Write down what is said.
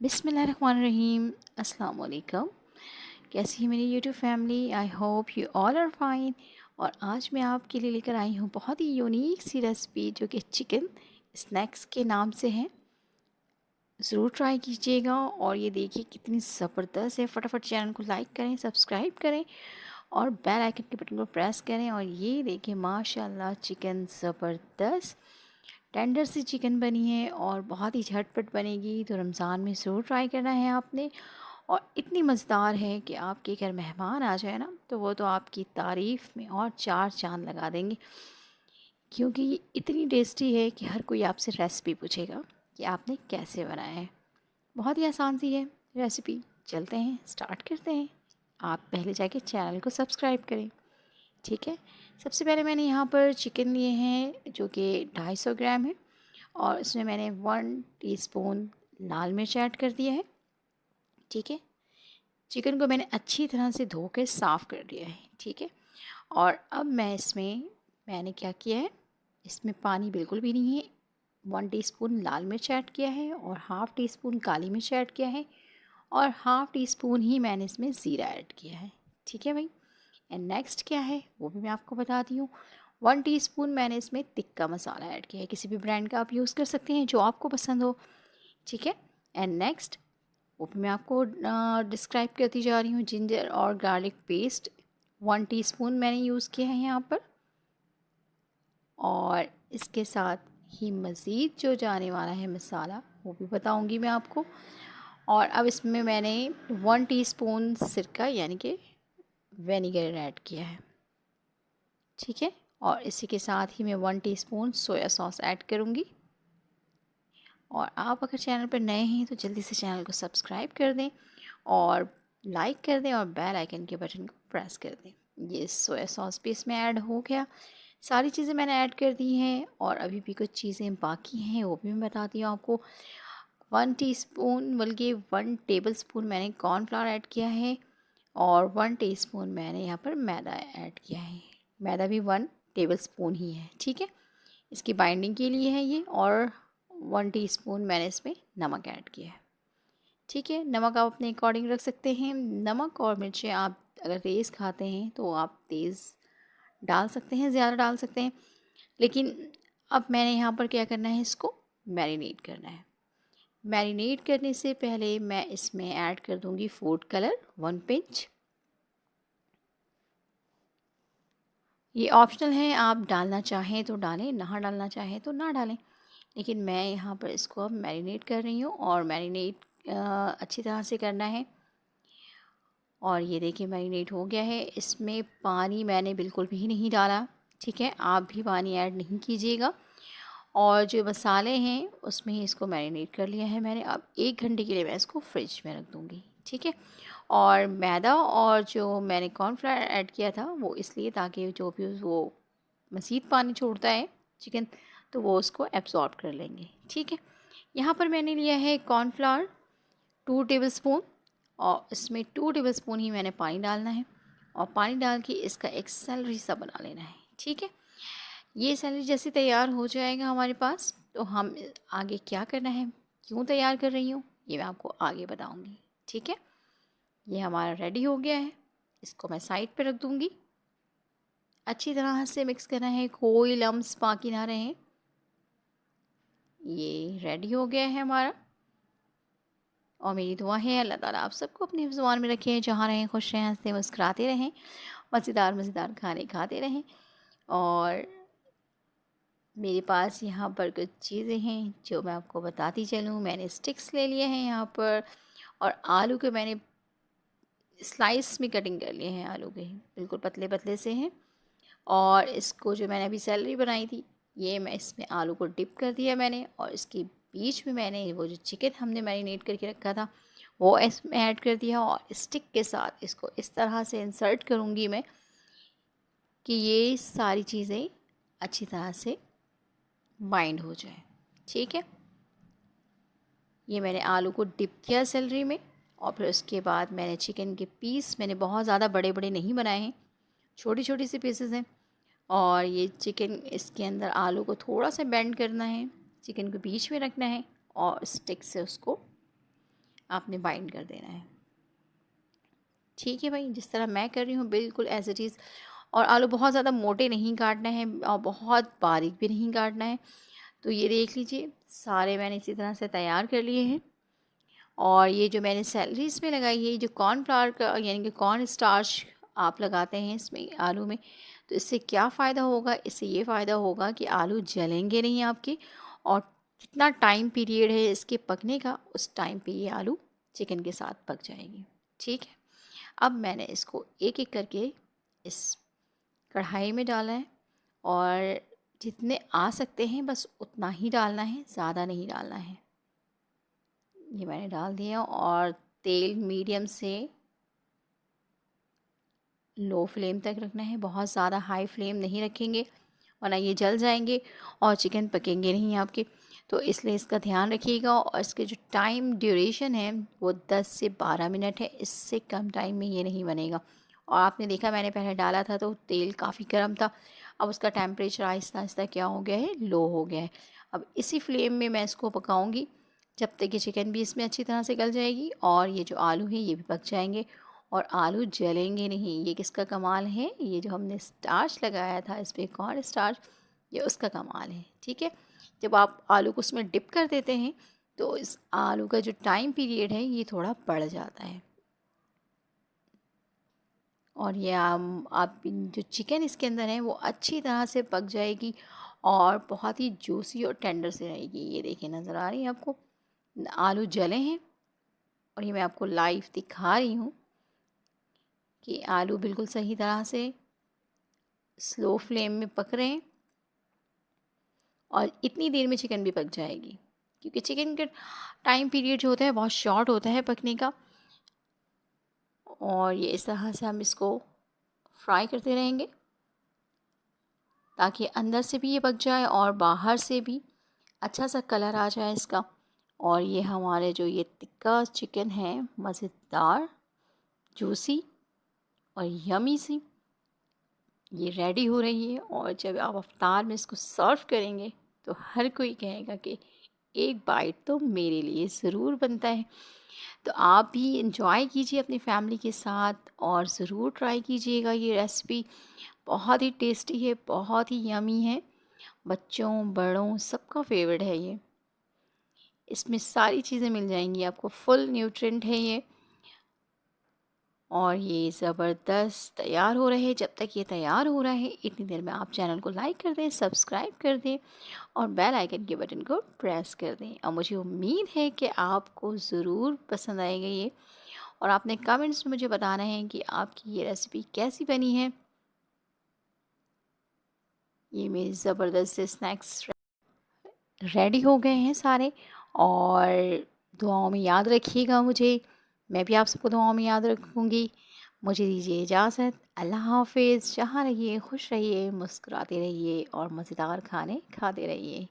बिस्मिल्लाहिर्रहमानिर्रहीम। अस्सलाम वालेकुम। कैसी है मेरी YouTube family? I hope you all are fine. और आज मैं आपके लिए लेकर आई हूँ बहुत ही यूनिक सी रेसिपी जो कि चिकन स्नैक्स के नाम से है। ज़रूर ट्राई कीजिएगा और ये देखिए कितनी ज़बरदस्त है। फटाफट चैनल को लाइक करें, सब्सक्राइब करें और बेल आइकन के बटन को प्रेस करें। और ये देखिए माशाल्लाह चिकन ज़बरदस्त टेंडर सी चिकन बनी है और बहुत ही झटपट बनेगी। तो रमज़ान में ज़रूर ट्राई करना है आपने। और इतनी मज़ेदार है कि आपके घर मेहमान आ जाए ना तो वो तो आपकी तारीफ़ में और चार चांद लगा देंगे, क्योंकि ये इतनी टेस्टी है कि हर कोई आपसे रेसिपी पूछेगा कि आपने कैसे बनाया है। बहुत ही आसान सी है रेसिपी। चलते हैं, स्टार्ट करते हैं। आप पहले जाके चैनल को सब्सक्राइब करें, ठीक है। सबसे पहले मैंने यहाँ पर चिकन लिए हैं जो कि 250 ग्राम है और इसमें मैंने 1 टीस्पून लाल मिर्च ऐड कर दिया है, ठीक है। चिकन को मैंने अच्छी तरह से धो कर साफ़ कर दिया है, ठीक है। और अब मैंने क्या किया है, इसमें पानी बिल्कुल भी नहीं है। 1 टीस्पून लाल मिर्च ऐड किया है और हाफ़ टी स्पून काली मिर्च ऐड किया है और हाफ़ टी स्पून ही मैंने इसमें ज़ीरा ऐड किया है, ठीक है भाई। एंड नेक्स्ट क्या है वो भी मैं आपको बताती हूँ। 1 टीस्पून मैंने इसमें तिक्का मसाला ऐड किया है। किसी भी ब्रांड का आप यूज़ कर सकते हैं जो आपको पसंद हो, ठीक है। एंड नेक्स्ट वो भी मैं आपको डिस्क्राइब करती जा रही हूँ। जिंजर और गार्लिक पेस्ट 1 टीस्पून मैंने यूज़ किया है यहाँ पर। और इसके साथ ही मज़ीद जो जाने वाला है मसाला वो भी बताऊँगी मैं आपको। और अब इसमें मैंने 1 टीस्पून सिरका यानी कि विनेगर ऐड किया है, ठीक है। और इसी के साथ ही मैं 1 टीस्पून सोया सॉस ऐड करूँगी। और आप अगर चैनल पर नए हैं तो जल्दी से चैनल को सब्सक्राइब कर दें और लाइक कर दें और बेल आइकन के बटन को प्रेस कर दें। ये सोया सॉस भी इसमें ऐड हो गया। सारी चीज़ें मैंने ऐड कर दी हैं और अभी भी कुछ चीज़ें बाकी हैं वो भी मैं बताती हूँ आपको। 1 टीस्पून बल्कि 1 टेबल स्पून मैंने कॉर्नफ्लावर ऐड किया है और 1 टीस्पून मैंने यहाँ पर मैदा ऐड किया है। मैदा भी 1 टेबल स्पून ही है, ठीक है। इसकी बाइंडिंग के लिए है ये। और 1 टीस्पून मैंने इसमें नमक ऐड किया है, ठीक है। नमक आप अपने अकॉर्डिंग रख सकते हैं। नमक और मिर्चें आप अगर तेज़ खाते हैं तो आप तेज़ डाल सकते हैं, ज़्यादा डाल सकते हैं। लेकिन अब मैंने यहाँ पर क्या करना है, इसको मैरिनेट करना है। मैरिनेट करने से पहले मैं इसमें ऐड कर दूँगी फूड कलर 1 पिंच। ये ऑप्शनल है, आप डालना चाहें तो डालें, ना डालना चाहें तो ना डालें। लेकिन मैं यहाँ पर इसको अब मैरिनेट कर रही हूँ और मैरिनेट अच्छी तरह से करना है। और ये देखिए मैरिनेट हो गया है। इसमें पानी मैंने बिल्कुल भी नहीं डाला, ठीक है। आप भी पानी ऐड नहीं कीजिएगा। और जो मसाले हैं उसमें ही इसको मैरिनेट कर लिया है मैंने। अब 1 घंटे के लिए मैं इसको फ्रिज में रख दूँगी, ठीक है। और मैदा और जो मैंने कॉर्नफ्लावर ऐड किया था वो इसलिए ताकि जो भी वो मज़ीद पानी छोड़ता है चिकन तो वो उसको एब्ज़ॉर्ब कर लेंगे, ठीक है। यहाँ पर मैंने लिया है कॉर्नफ्लावर 2 टेबल स्पून और इसमें 2 टेबल स्पून ही मैंने पानी डालना है। और पानी डाल के इसका एक सैलरी सा बना लेना है, ठीक है। ये सैलरी जैसे तैयार हो जाएगा हमारे पास तो हम आगे क्या करना है, क्यों तैयार कर रही हूँ, ये मैं आपको आगे बताऊँगी, ठीक है। ये हमारा रेडी हो गया है। इसको मैं साइड पे रख दूँगी। अच्छी तरह से मिक्स करना है, कोई लम्स बाकी ना रहें। ये रेडी हो गया है हमारा। और मेरी दुआ है अल्लाह ताला आप सबको अपने ज़ुबान में रखें, जहाँ रहें खुश रहें, हंसते मुस्कुराते रहें, मज़ेदार मज़ेदार खाने खाते रहें। और मेरे पास यहाँ पर कुछ चीज़ें हैं जो मैं आपको बताती चलूँ। मैंने स्टिक्स ले लिए हैं यहाँ पर और आलू के मैंने स्लाइस में कटिंग कर लिए हैं। आलू के बिल्कुल पतले पतले से हैं। और इसको जो मैंने अभी सैलरी बनाई थी ये मैं इसमें आलू को डिप कर दिया मैंने। और इसके बीच में मैंने वो जो चिकन हमने मैरिनेट करके रखा था वो इसमें ऐड कर दिया। और स्टिक के साथ इसको इस तरह से इंसर्ट करूँगी मैं कि ये सारी चीज़ें अच्छी तरह से बाइंड हो जाए, ठीक है। ये मैंने आलू को डिप किया सैलरी में। और फिर उसके बाद मैंने चिकन के पीस मैंने बहुत ज़्यादा बड़े बड़े नहीं बनाए हैं, छोटी छोटी सी पीसेस हैं। और ये चिकन इसके अंदर आलू को थोड़ा सा बेंड करना है, चिकन को बीच में रखना है और स्टिक से उसको आपने बाइंड कर देना है। ठीक है भाई, जिस तरह मैं कर रही हूँ बिल्कुल एज इट इज़। और आलू बहुत ज़्यादा मोटे नहीं काटना है और बहुत बारीक भी नहीं काटना है। तो ये देख लीजिए, सारे मैंने इसी तरह से तैयार कर लिए हैं। और ये जो मैंने सैलरी इसमें लगाई है, ये जो कॉर्नफ्लावर का यानी कि कॉर्न स्टार्च आप लगाते हैं इसमें आलू में, तो इससे क्या फ़ायदा होगा, इससे ये फ़ायदा होगा कि आलू जलेंगे नहीं आपके। और जितना टाइम पीरियड है इसके पकने का, उस टाइम पे ये आलू चिकन के साथ पक जाएगी। ठीक है, अब मैंने इसको एक एक करके इस कढ़ाई में डाला है। और जितने आ सकते हैं बस उतना ही डालना है, ज़्यादा नहीं डालना है। ये मैंने डाल दिया। और तेल मीडियम से लो फ्लेम तक रखना है, बहुत ज़्यादा हाई फ्लेम नहीं रखेंगे वरना ये जल जाएंगे और चिकन पकेंगे नहीं आपके। तो इसलिए इसका ध्यान रखिएगा। और इसके जो टाइम ड्यूरेशन है वो 10 से 12 मिनट है, इससे कम टाइम में ये नहीं बनेगा। और आपने देखा मैंने पहले डाला था तो तेल काफ़ी गर्म था, अब उसका टेम्परेचर आहिस्ता आहिस्ता क्या हो गया है, लो हो गया है। अब इसी फ्लेम में मैं इसको पकाऊंगी जब तक कि चिकन भी इसमें अच्छी तरह से गल जाएगी और ये जो आलू है ये भी पक जाएंगे और आलू जलेंगे नहीं। ये किसका कमाल है, ये जो हमने स्टार्च लगाया था इस पर कॉर्न स्टार्च, ये उसका कमाल है। ठीक है, जब आप आलू को उसमें डिप कर देते हैं तो इस आलू का जो टाइम पीरियड है ये थोड़ा बढ़ जाता है। और ये आप जो चिकन इसके अंदर है वो अच्छी तरह से पक जाएगी और बहुत ही जूसी और टेंडर से रहेगी। ये देखिए, नज़र आ रही है आपको, आलू जले हैं। और ये मैं आपको लाइव दिखा रही हूँ कि आलू बिल्कुल सही तरह से स्लो फ्लेम में पक रहे हैं। और इतनी देर में चिकन भी पक जाएगी क्योंकि चिकन का टाइम पीरियड जो होता है बहुत शॉर्ट होता है पकने का। और ये इस तरह से हम इसको फ्राई करते रहेंगे ताकि अंदर से भी ये पक जाए और बाहर से भी अच्छा सा कलर आ जाए इसका। और ये हमारे जो ये टिक्का चिकन है, मज़ेदार, जूसी और यमी सी, ये रेडी हो रही है। और जब आप अफ्तार में इसको सर्व करेंगे तो हर कोई कहेगा कि एक बाइट तो मेरे लिए ज़रूर बनता है। तो आप भी इंजॉय कीजिए अपनी फैमिली के साथ और ज़रूर ट्राई कीजिएगा। ये रेसिपी बहुत ही टेस्टी है, बहुत ही यमी है, बच्चों बड़ों सबका फेवरेट है ये। इसमें सारी चीज़ें मिल जाएंगी आपको, फुल न्यूट्रिएंट है ये। और ये ज़बरदस्त तैयार हो रहे हैं। जब तक ये तैयार हो रहा है इतनी देर में आप चैनल को लाइक कर दें, सब्सक्राइब कर दें और बेल आइकन के बटन को प्रेस कर दें। और मुझे उम्मीद है कि आपको ज़रूर पसंद आएगा ये। और आपने कमेंट्स में मुझे बताना है कि आपकी ये रेसिपी कैसी बनी है। ये मेरे ज़बरदस्त से स्नैक्स रेडी हो गए हैं सारे। और दुआओं में याद रखिएगा मुझे, मैं भी आप सबको दुआओं में याद रखूँगी। मुझे दीजिए इजाज़त, अल्लाह हाफ़िज़। जहाँ रहिए खुश रहिए, मुस्कुराते रहिए और मज़ेदार खाने खाते रहिए।